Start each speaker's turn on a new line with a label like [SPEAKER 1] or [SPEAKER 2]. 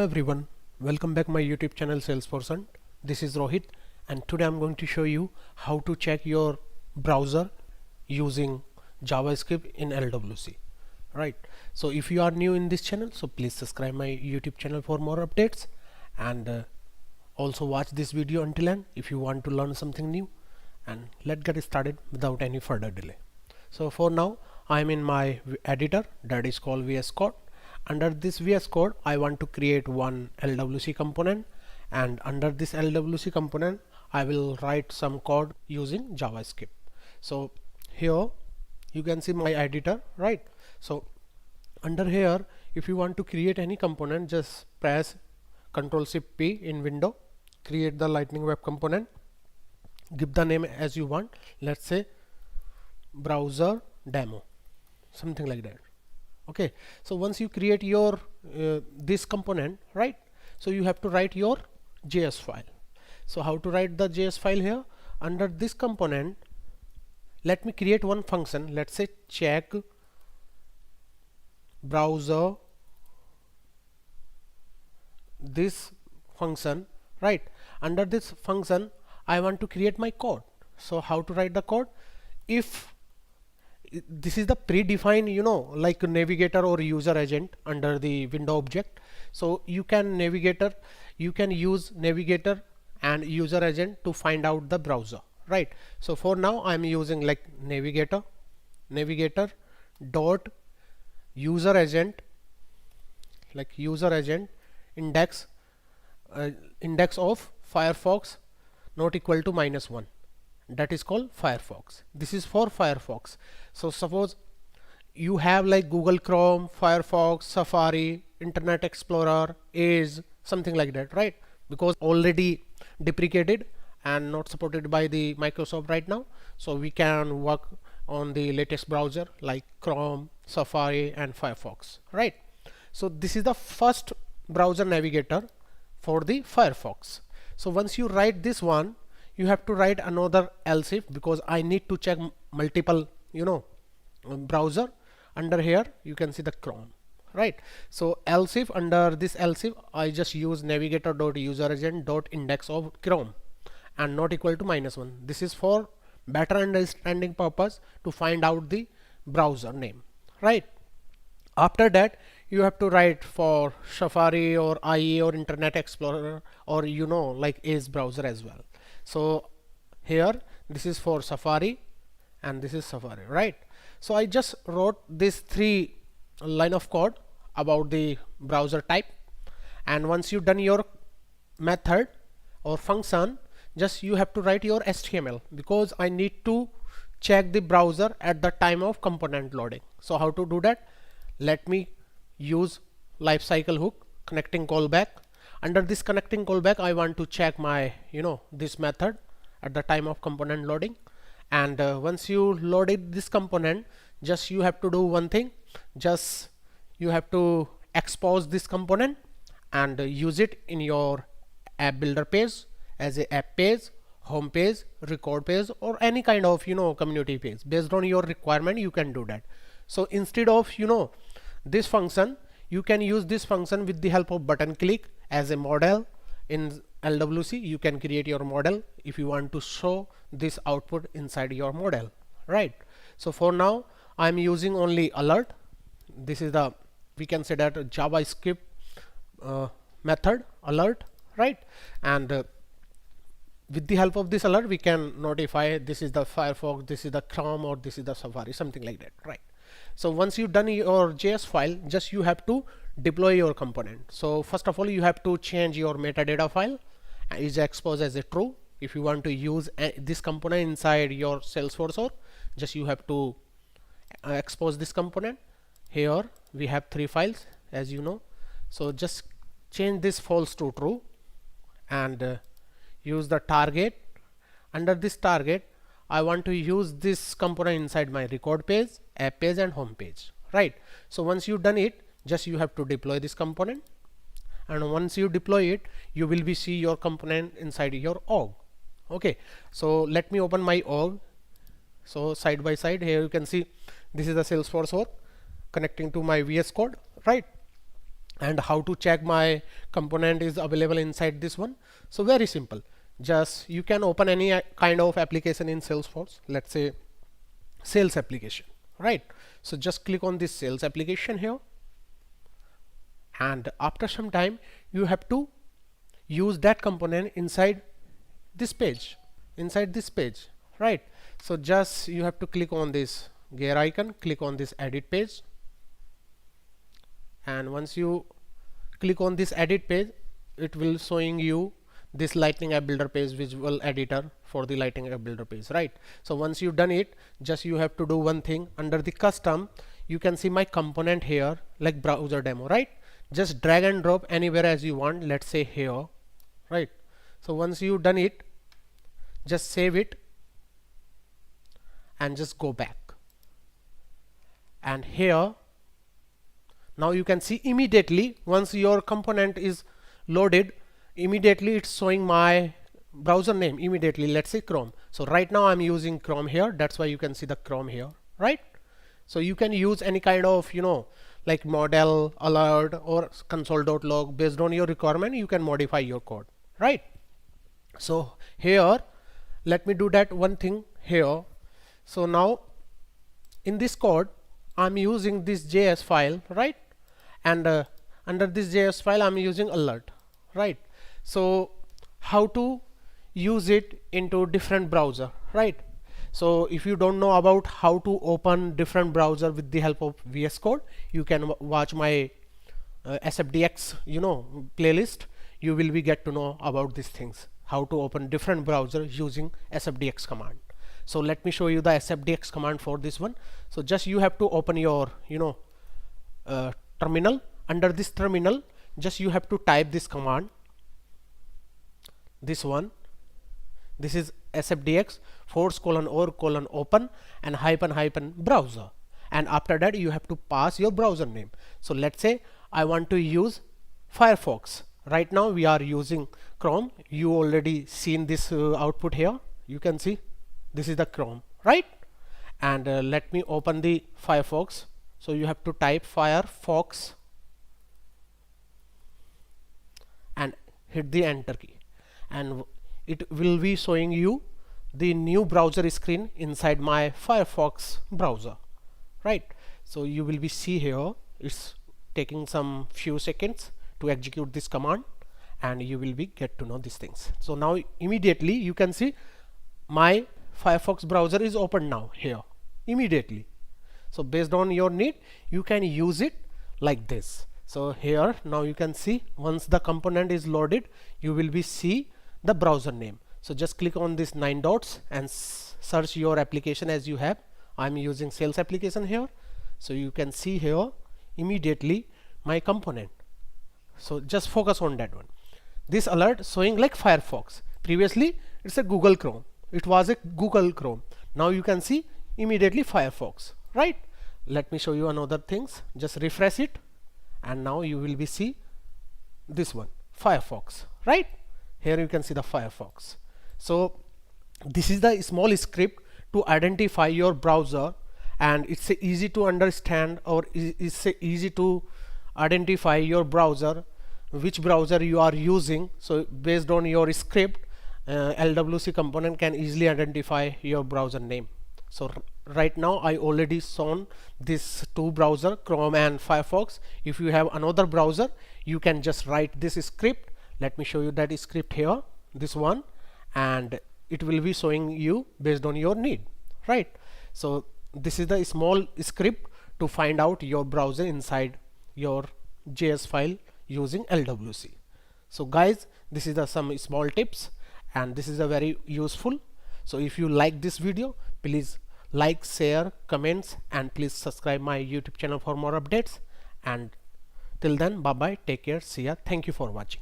[SPEAKER 1] everyone, welcome back my YouTube channel Salesforce Hunt. This is Rohit and today I'm going to show you how to check your browser using JavaScript in LWC. Right. So if you are new in this channel, so please subscribe my YouTube channel for more updates and also watch this video until end if you want to learn something new. And let's get started without any further delay. So for now I am in my editor that is called VS Code. Under this VS Code I want to create one LWC component, and under this LWC component I will write some code using JavaScript. So here you can see my editor, right? So under here, if you want to create any component, just press Ctrl+Shift+P in window, create the lightning web component, give the name as you want, let's say browser demo, something like that. Okay, so once you create your this component, right, so you have to write your JS file. So how to write the JS file here? Under this component, let me create one function, let's say check browser, this function, right? Under this function I want to create my code. So how to write the code? If this is the predefined, like navigator or user agent under the window object, so you can use navigator and user agent to find out the browser, right? So for now I'm using like navigator dot user agent, like user agent index of Firefox not equal to -1. That is called Firefox. This is for Firefox. So suppose you have like Google Chrome, Firefox, Safari, Internet Explorer, Edge, something like that, right? Because already deprecated and not supported by the Microsoft right now, so we can work on the latest browser like Chrome, Safari and Firefox, right? So this is the first browser navigator for the Firefox. So once you write this one, you have to write another else if, because I need to check multiple browser. Under here you can see the Chrome, right? So else if, under this else if I just use navigator.userAgent.index of Chrome and not equal to -1. This is for better understanding purpose to find out the browser name, right? After that you have to write for Safari or IE or Internet Explorer or like Edge browser as well. So here this is for Safari and this is Safari, right? So I just wrote this 3 line of code about the browser type, and once you done your method or function, just you have to write your HTML, because I need to check the browser at the time of component loading. So how to do that? Let me use lifecycle hook connecting callback. Under this connecting callback I want to check my this method at the time of component loading, and once you loaded this component, just you have to do one thing, just you have to expose this component and use it in your app builder page as a app page, home page, record page, or any kind of community page. Based on your requirement you can do that. So instead of this function, you can use this function with the help of button click as a model. In LWC you can create your model if you want to show this output inside your model, right? So for now I'm using only alert. This is the, we can say that, JavaScript method alert, right? And with the help of this alert we can notify this is the Firefox, this is the Chrome, or this is the Safari, something like that, right? So once you've done your JS file, just you have to deploy your component. So first of all you have to change your metadata file is exposed as a true. If you want to use this component inside your Salesforce org, just you have to expose this component. Here we have 3 files as you know, so just change this false to true and use the target. Under this target I want to use this component inside my record page, app page and home page, right? So once you've done it, just you have to deploy this component, and once you deploy it you will be see your component inside your org. Okay, so let me open my org. So side by side here you can see this is the Salesforce org connecting to my VS Code, right? And how to check my component is available inside this one? So very simple. Just you can open any kind of application in Salesforce, let's say sales application, right? So just click on this sales application here, and after some time you have to use that component inside this page, right? So just you have to click on this gear icon, click on this edit page, and once you click on this edit page, it will showing you this lightning app builder page, visual editor for the lightning app builder page, right? So once you've done it, just you have to do one thing. Under the custom, you can see my component here like browser demo, right? Just drag and drop anywhere as you want, let's say here, right? So once you've done it, just save it and just go back, and here now you can see immediately once your component is loaded, immediately it's showing my browser name immediately, let's say Chrome. So right now I'm using Chrome here, that's why you can see the Chrome here, right? So you can use any kind of, you know, like model, alert, or console.log. Based on your requirement, you can modify your code, right? So here let me do that one thing here. So now in this code I'm using this JS file, right? And under this JS file I'm using alert, right? So how to use it into different browser, right? So if you don't know about how to open different browser with the help of VS Code, you can watch my SFDX, you know, playlist. You will be get to know about these things, how to open different browsers using SFDX command. So let me show you the SFDX command for this one. So just you have to open your, you know, terminal. Under this terminal, just you have to type this command, this one. This is SFDX //open and -- browser, and after that you have to pass your browser name. So let's say I want to use Firefox. Right now we are using Chrome. You already seen this output here. You can see this is the Chrome, right? And let me open the Firefox. So you have to type Firefox and hit the enter key, and it will be showing you the new browser screen inside my Firefox browser, right? So you will be see here it's taking some few seconds to execute this command, and you will be get to know these things. So now immediately you can see my Firefox browser is open now here immediately. So based on your need, you can use it like this. So here now you can see once the component is loaded, you will be see the browser name. So just click on this 9 dots and search your application as you have. I'm using sales application here. So you can see here immediately my component. So just focus on that one. This alert showing like Firefox. Previously it's a Google Chrome. It was a Google Chrome. Now you can see immediately Firefox, right? Let me show you another things. Just refresh it, and now you will be see this one, Firefox, right? Here you can see the Firefox. So this is the small script to identify your browser, and it's easy to understand, or it's easy to identify your browser, which browser you are using. So based on your script, LWC component can easily identify your browser name. So right now I already shown this two browser, Chrome and Firefox. If you have another browser, you can just write this script. Let me show you that script here, this one, and it will be showing you based on your need, right? So this is the small script to find out your browser inside your JS file using LWC. So guys, this is the some small tips, and this is a very useful. So if you like this video, please like, share, comments, and please subscribe my YouTube channel for more updates. And till then, bye bye, take care, see ya, thank you for watching.